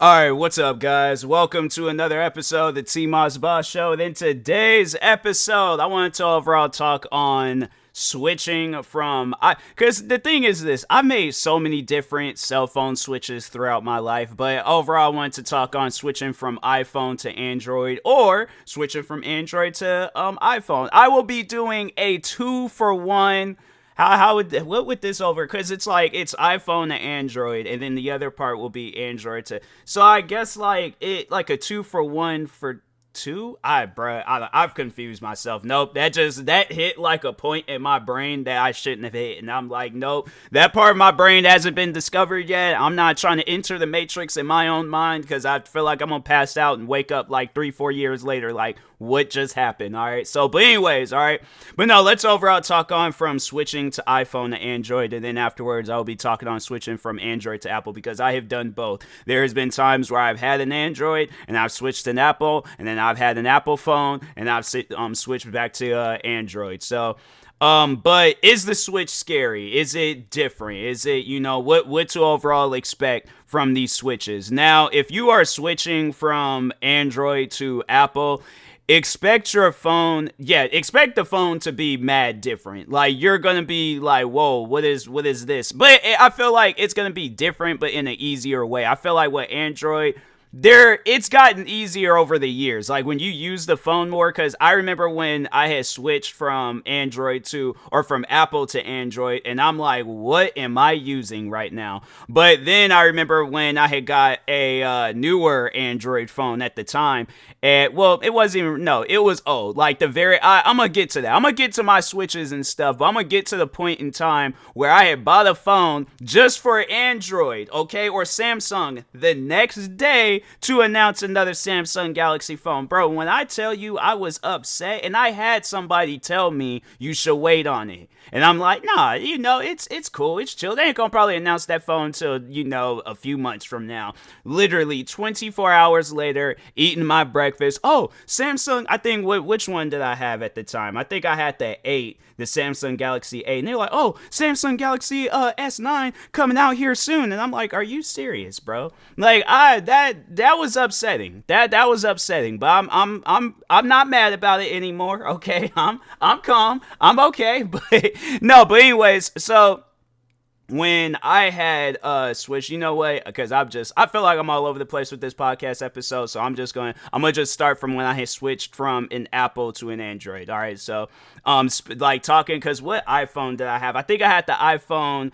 Alright, what's up, guys? Welcome to another episode of the TMossBoss Show. And in today's episode, I want to overall talk on switching from... Because the thing is this, I've made so many different cell phone switches throughout my life, but overall, I wanted to talk on switching from iPhone to Android, or switching from Android to iPhone. I will be doing a 2-for-1... what would this over? Because it's iPhone to Android, and then the other part will be Android to. So I guess like a 2-for-1 for two. I've confused myself. Nope, that hit like a point in my brain that I shouldn't have hit, and I'm like, nope, that part of my brain hasn't been discovered yet. I'm not trying to enter the matrix in my own mind because I feel like I'm gonna pass out and wake up like 3-4 years later, like, what just happened? All right. So, but anyways, all right. But no, let's overall talk on from switching to iPhone to Android. And then afterwards, I'll be talking on switching from Android to Apple because I have done both. There has been times where I've had an Android and I've switched to an Apple, and then I've had an Apple phone and I've switched back to Android. So, but is the switch scary? Is it different? Is it, what to overall expect from these switches? Now, if you are switching from Android to Apple, expect the phone to be mad different. Like, you're gonna be like, whoa, what is this? But I feel like it's gonna be different, but in an easier way. I feel like with Android, it's gotten easier over the years, like when you use the phone more, because I remember when I had switched from Apple to Android, and I'm like, what am I using right now? But then I remember when I had got a newer Android phone at the time, and it was old, like I'm gonna get to that, I'm gonna get to my switches and stuff, but I'm gonna get to the point in time where I had bought a phone just for Android, okay, or Samsung, the next day to announce another Samsung Galaxy phone. Bro, when I tell you I was upset, and I had somebody tell me you should wait on it, and I'm like, nah, it's cool, it's chill. They ain't gonna probably announce that phone till a few months from now. Literally 24 hours later, eating my breakfast. Oh, Samsung, I think, which one did I have at the time? I think I had the Samsung Galaxy 8, and they're like, oh, Samsung Galaxy S9 coming out here soon, and I'm like, are you serious, bro? Like, that was upsetting. That was upsetting. But I'm not mad about it anymore. Okay, I'm calm. I'm okay. But no. But anyways, so when I had switched, because I feel like I'm all over the place with this podcast episode, so I'm gonna just start from when I had switched from an Apple to an Android. All right, so talking, because what iPhone did I have? I think I had the iPhone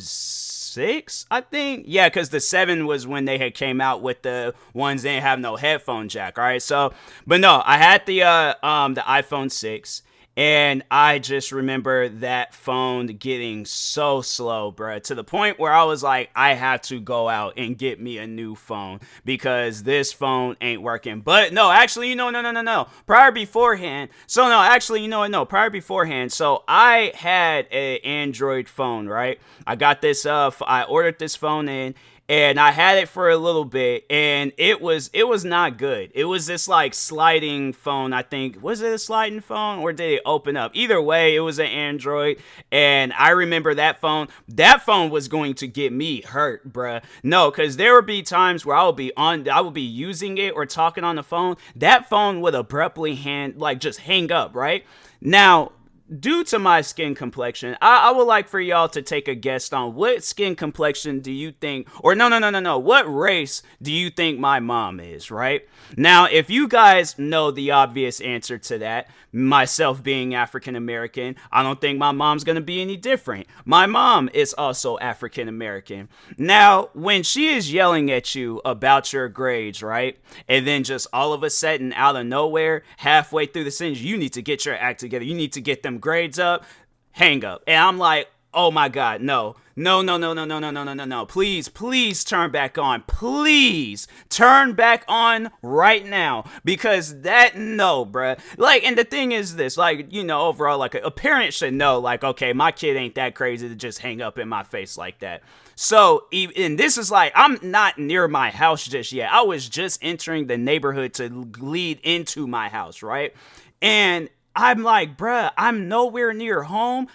6, I think. Yeah, because the 7 was when they had came out with the ones that didn't have no headphone jack. All right, so, but no, I had the iPhone 6. And I just remember that phone getting so slow, bruh, to the point where I was like, I have to go out and get me a new phone because this phone ain't working. But no, actually, no. Prior beforehand, so I had an Android phone, right? I got this, I ordered this phone in, and I had it for a little bit, and it was not good. It was this like sliding phone, I think. Was it a sliding phone, or did it open up? Either way, it was an Android, and I remember that phone was going to get me hurt, bruh. No, because there would be times where I would be using it or talking on the phone. That phone would abruptly just hang up, right? Now, due to my skin complexion, I would like for y'all to take a guess on what skin complexion do you think, or no, what race do you think my mom is, right? Now, if you guys know the obvious answer to that, myself being African American, I don't think my mom's gonna be any different. My mom is also African American. Now, when she is yelling at you about your grades, right? And then just all of a sudden, out of nowhere, halfway through the sentence, you need to get your act together. You need to get them grades up, hang up. And I'm like, oh my God, no. Please turn back on. Please turn back on right now. Because no, bruh. Like, and the thing is this, overall, like, a parent should know, like, okay, my kid ain't that crazy to just hang up in my face like that. So, and this is like, I'm not near my house just yet. I was just entering the neighborhood to lead into my house, right? And I'm like, bruh, I'm nowhere near home.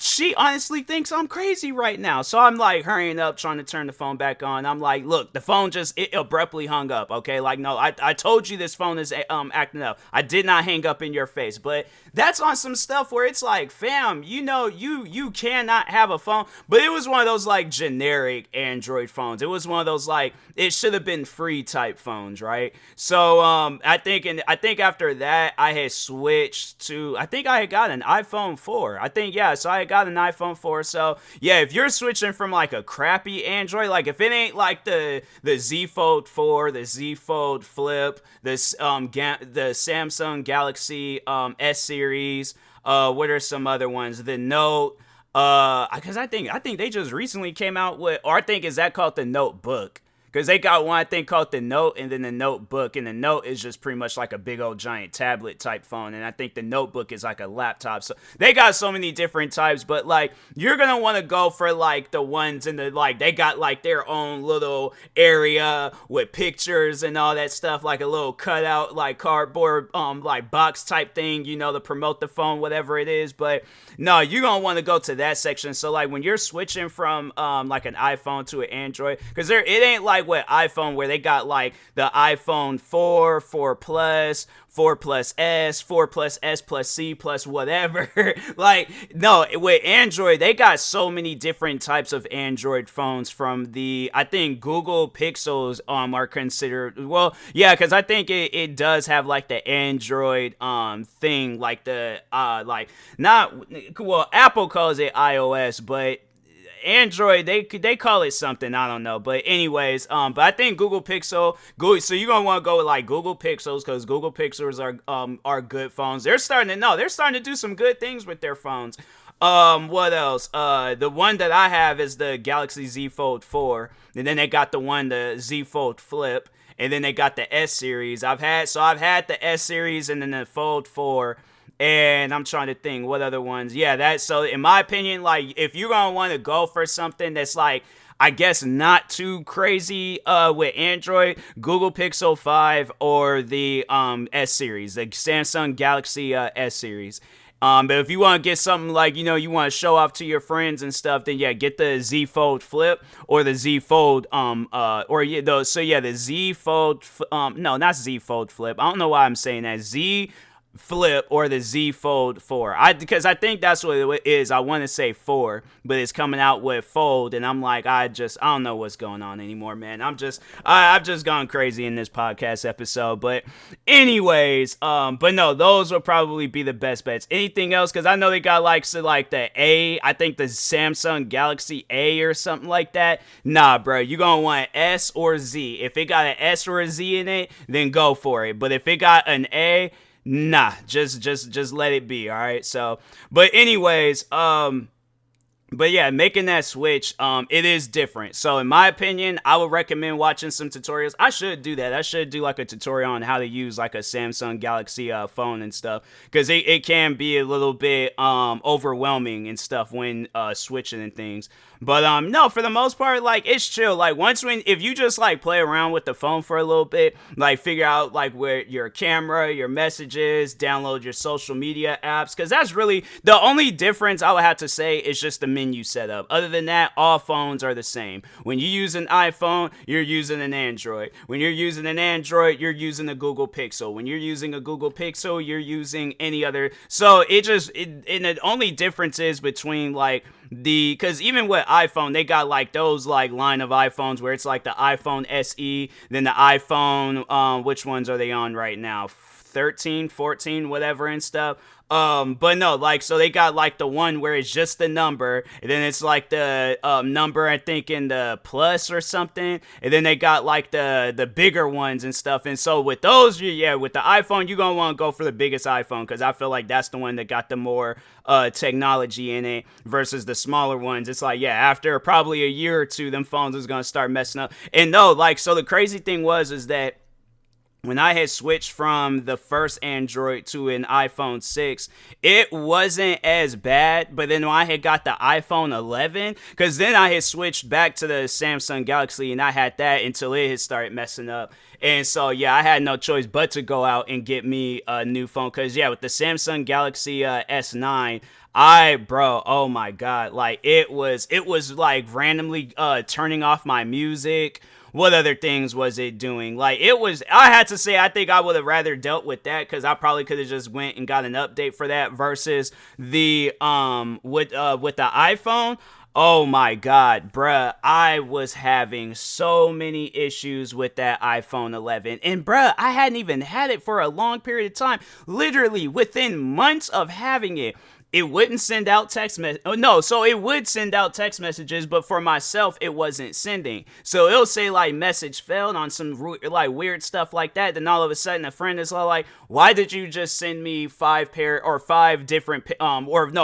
she honestly thinks I'm crazy right now. So I'm like hurrying up, trying to turn the phone back on. I'm like, look, the phone just it abruptly hung up. Okay, like no, I told you this phone is acting up. I did not hang up in your face, but that's on some stuff where it's like, fam, you know, you cannot have a phone. But it was one of those like generic Android phones. It was one of those like it should have been free type phones, right? So I think after that I had switched to I think I had got an iPhone 4. I think yeah, so I got an iPhone 4. So yeah, if you're switching from like a crappy Android, like if it ain't like the Z Fold 4, the Z Fold Flip, the Samsung Galaxy S series, what are some other ones? The Note, because I think they just recently came out with, or I think is that called the Notebook? Because they got one, I think, called the Note and then the Notebook. And the Note is just pretty much like a big old giant tablet type phone. And I think the Notebook is like a laptop. So they got so many different types. But like, you're going to want to go for like the ones in the, like, they got like their own little area with pictures and all that stuff. Like a little cutout, like cardboard, like box type thing, you know, to promote the phone, whatever it is. But no, you're going to want to go to that section. So like when you're switching from like an iPhone to an Android, because it ain't like with iPhone where they got like the iPhone 4, 4 Plus, 4 Plus S, 4 Plus S Plus C Plus whatever. Like, no, with Android, they got so many different types of Android phones from the, I think Google Pixels are considered, well, yeah, because I think it does have like the Android thing, like the, like, not, well, Apple calls it iOS, but Android, they call it something, I don't know, but anyways, but I think Google Pixel, so you're gonna want to go with like Google Pixels because Google Pixels are good phones. They're starting to do some good things with their phones. What else? The one that I have is the Galaxy Z Fold 4, and then they got the Z Fold Flip, and then they got the S series. I've had the S series and then the Fold 4. And I'm trying to think what other ones. Yeah, so in my opinion, like if you're gonna want to go for something that's like, I guess not too crazy with Android, Google Pixel 5 or the S series, the Samsung Galaxy S series. But if you want to get something like, you know, you want to show off to your friends and stuff, then yeah, get the Z Fold Flip or the Z Fold, the Z Fold, no, not Z Fold Flip. I don't know why I'm saying that. Z Flip or the Z Fold 4. Because I think that's what it is. I want to say 4, but it's coming out with Fold, and I'm like, I don't know what's going on anymore, man. I've just gone crazy in this podcast episode. But anyways, but no, those will probably be the best bets. Anything else? Because I know they got like the A, I think the Samsung Galaxy A or something like that. Nah, bro, you're gonna want S or Z. If it got an S or a Z in it, then go for it. But if it got an A, nah, just let it be, all right? So, but anyways, but yeah, making that switch, it is different. So in my opinion, I would recommend watching some tutorials. I should do that. I should do like a tutorial on how to use like a Samsung Galaxy phone and stuff, because it can be a little bit overwhelming and stuff when switching and things. But no, for the most part, like it's chill. Like if you just like play around with the phone for a little bit, like figure out like where your camera, your messages, download your social media apps, because that's really the only difference I would have to say is just the menu setup. Other than that, all phones are the same. When you use an iPhone, you're using an Android. When you're using an Android, you're using a Google Pixel. When you're using a Google Pixel, you're using any other. So and the only difference is between like because even with iPhone, they got like those like line of iPhones where it's like the iPhone SE, then the iPhone, which ones are they on right now? 13, 14, whatever and stuff. But no, like, so they got like the one where it's just the number, and then it's like the number, I think, in the plus or something, and then they got like the bigger ones and stuff. And so with those, with the iPhone, you're gonna want to go for the biggest iPhone, because I feel like that's the one that got the more technology in it versus the smaller ones. It's like, after probably a year or two, them phones is gonna start messing up. And no, like, so the crazy thing is that when I had switched from the first Android to an iPhone 6, it wasn't as bad. But then when I had got the iPhone 11, because then I had switched back to the Samsung Galaxy, and I had that until it had started messing up. And so, I had no choice but to go out and get me a new phone. Because, with the Samsung Galaxy S9, Bro, oh my god, like it was like randomly turning off my music. What other things was it doing? Like it was, I had to say, I think I would have rather dealt with that because I probably could have just went and got an update for that versus the with the iPhone. Oh my god, bruh, I was having so many issues with that iPhone 11. And bruh, I hadn't even had it for a long period of time. Literally within months of having it, it wouldn't send out text messages. Oh, no, so it would send out text messages, but for myself, it wasn't sending. So it'll say like message failed on some like weird stuff like that. Then all of a sudden, a friend is all like, "Why did you just send me five different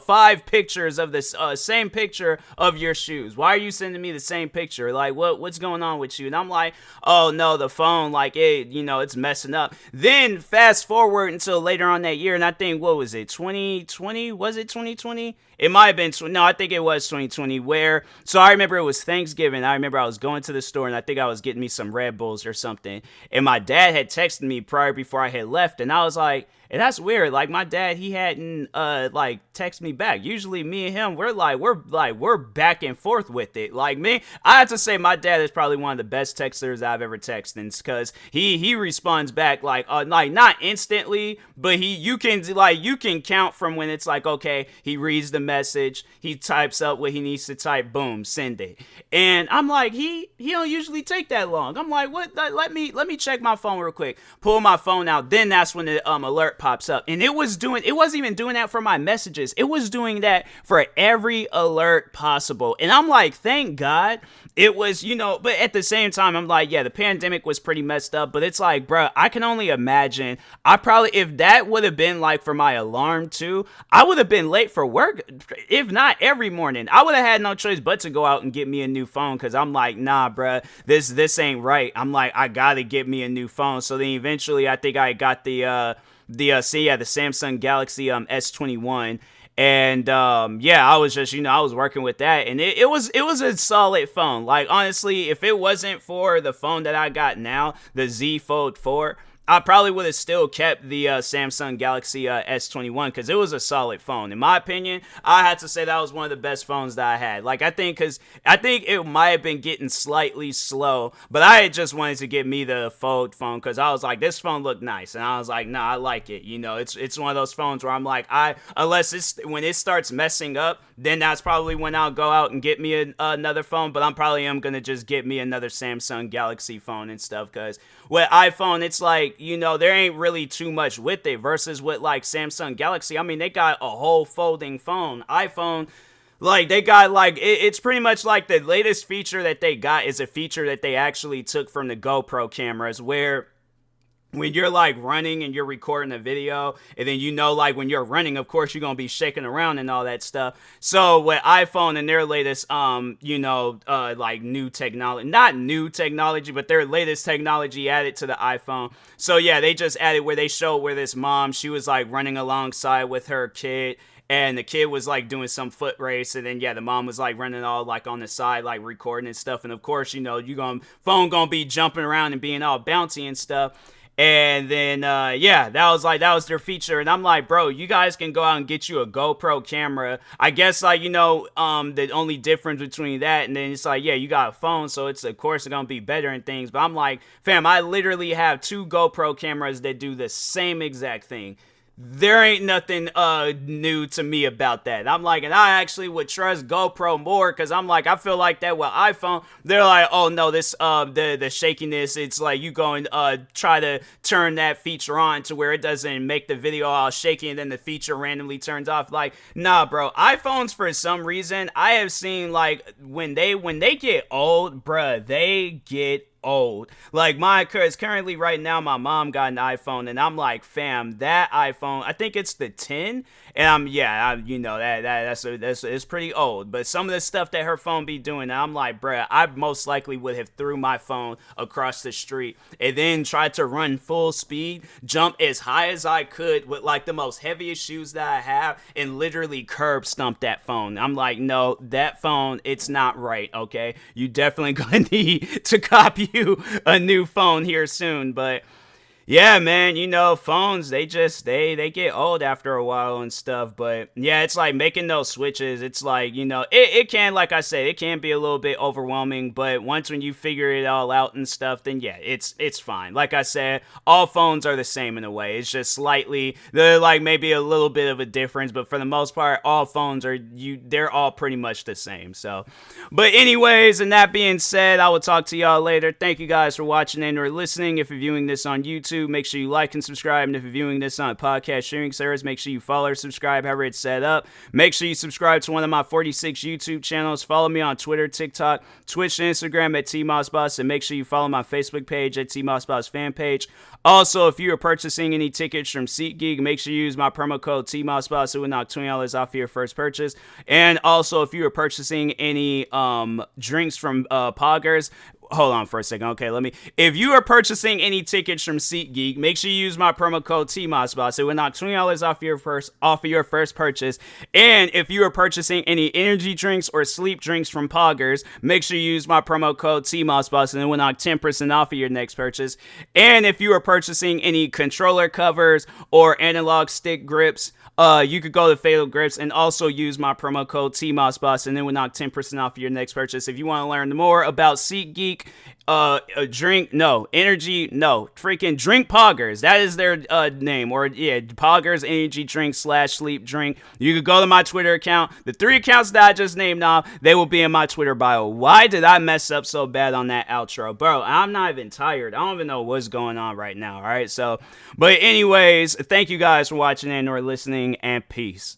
five pictures of this same picture of your shoes? Why are you sending me the same picture? Like what's going on with you?" And I'm like, "Oh no, the phone like it's messing up." Then fast forward until later on that year, and I think what was it, 2020? Was it 2020? It might have been. No, I think it was 2020. So I remember it was Thanksgiving. I remember I was going to the store and I think I was getting me some Red Bulls or something. And my dad had texted me prior before I had left, and I was like, and that's weird. Like my dad, he hadn't like text me back. Usually me and him, we're back and forth with it. Like me, I have to say my dad is probably one of the best texters I've ever texted, because he responds back like not instantly, but you can count from when it's like, okay, he reads the message, he types up what he needs to type, boom, send it. And I'm like, he don't usually take that long. I'm like, what? Let me check my phone real quick. Pull my phone out. Then that's when the alert pops up. And it wasn't even doing that for my messages. It was doing that for every alert possible. And I'm like, thank God. It was, but at the same time, I'm like, yeah, the pandemic was pretty messed up, but it's like, bro, I can only imagine. If that would have been like for my alarm too, I would have been late for work, if not every morning. I would have had no choice but to go out and get me a new phone, because I'm like, nah, bro, this ain't right. I'm like, I gotta get me a new phone. So then eventually, I think I got the Samsung Galaxy S21. And I was just, I was working with that, and it was a solid phone. Like honestly, if it wasn't for the phone that I got now, the Z Fold 4, I probably would have still kept the Samsung Galaxy S21, because it was a solid phone. In my opinion, I had to say that was one of the best phones that I had. Like, I think it might have been getting slightly slow, but I had just wanted to get me the Fold phone, because I was like, this phone looked nice, and I was like, nah, I like it. It's one of those phones where I'm like, when it starts messing up, then that's probably when I'll go out and get me another phone. But I'm probably gonna just get me another Samsung Galaxy phone and stuff, because with iPhone, it's like, there ain't really too much with it versus with like Samsung Galaxy. I mean, they got a whole folding phone. iPhone, like they got it's pretty much like the latest feature that they got is a feature that they actually took from the GoPro cameras, where when you're like running and you're recording a video, and then like when you're running, of course you're gonna be shaking around and all that stuff. So with iPhone and their latest like new technology, not new technology, but their latest technology added to the iPhone. So yeah, they just added where they showed where this mom, she was like running alongside with her kid, and the kid was like doing some foot race, and then the mom was like running all like on the side, like recording and stuff. And of course, phone gonna be jumping around and being all bouncy and stuff. And then, that was their feature. And I'm like, bro, you guys can go out and get you a GoPro camera. I guess, the only difference between that and then it's like, yeah, you got a phone, so it's, of course, it's going to be better and things. But I'm like, fam, I literally have 2 GoPro cameras that do the same exact thing. There ain't nothing new to me about that. I'm like, and I actually would trust GoPro more, because I'm like, I feel like that with iPhone, they're like, oh no, this the shakiness, it's like you go and try to turn that feature on to where it doesn't make the video all shaky, and then the feature randomly turns off. Like, nah, bro, iPhones, for some reason, I have seen like when they get old, bruh, they get old. Like cause currently right now my mom got an iPhone, and I'm like, fam, that iPhone, I think it's the 10, and that's it's pretty old. But some of the stuff that her phone be doing, I'm like, bruh, I most likely would have threw my phone across the street and then tried to run full speed, jump as high as I could with like the most heaviest shoes that I have, and literally curb stomp that phone. I'm like, no, that phone, it's not right, okay? You definitely gonna need to copy you a new phone here soon. But Yeah, man, phones, they get old after a while and stuff, but yeah, it's like making those switches. It's like, it can, like I said, it can be a little bit overwhelming, but once when you figure it all out and stuff, then yeah, it's fine. Like I said, all phones are the same in a way. It's just slightly, they're like maybe a little bit of a difference, but for the most part, all phones they're all pretty much the same. So, but anyways, and that being said, I will talk to y'all later. Thank you guys for watching and or listening. If you're viewing this on YouTube, make sure you like and subscribe. And if you're viewing this on a podcast sharing service, make sure you follow or subscribe, however it's set up. Make sure you subscribe to one of my 46 YouTube channels. Follow me on Twitter, TikTok, Twitch, and Instagram at TMossBoss. And make sure you follow my Facebook page at TMossBoss fan page. Also, if you are purchasing any tickets from SeatGeek, make sure you use my promo code TMossBoss. It will knock $20 off your first purchase. And also, if you are purchasing any drinks from Poggers, hold on for a second. Okay, if you are purchasing any tickets from SeatGeek, make sure you use my promo code TMossBoss. It will knock $20 off of your first purchase. And if you are purchasing any energy drinks or sleep drinks from Poggers, make sure you use my promo code TMossBoss, and it will knock 10% off of your next purchase. And if you are purchasing any controller covers or analog stick grips, you could go to Fatal Grips and also use my promo code TMossBoss, and then we'll knock 10% off of your next purchase. If you want to learn more about SeatGeek, freaking Drink Poggers. That is their name, or yeah, Poggers Energy Drink / Sleep Drink. You could go to my Twitter account. The 3 accounts that I just named off, they will be in my Twitter bio. Why did I mess up so bad on that outro? Bro, I'm not even tired. I don't even know what's going on right now, alright? So, but anyways, thank you guys for watching and or listening, and peace.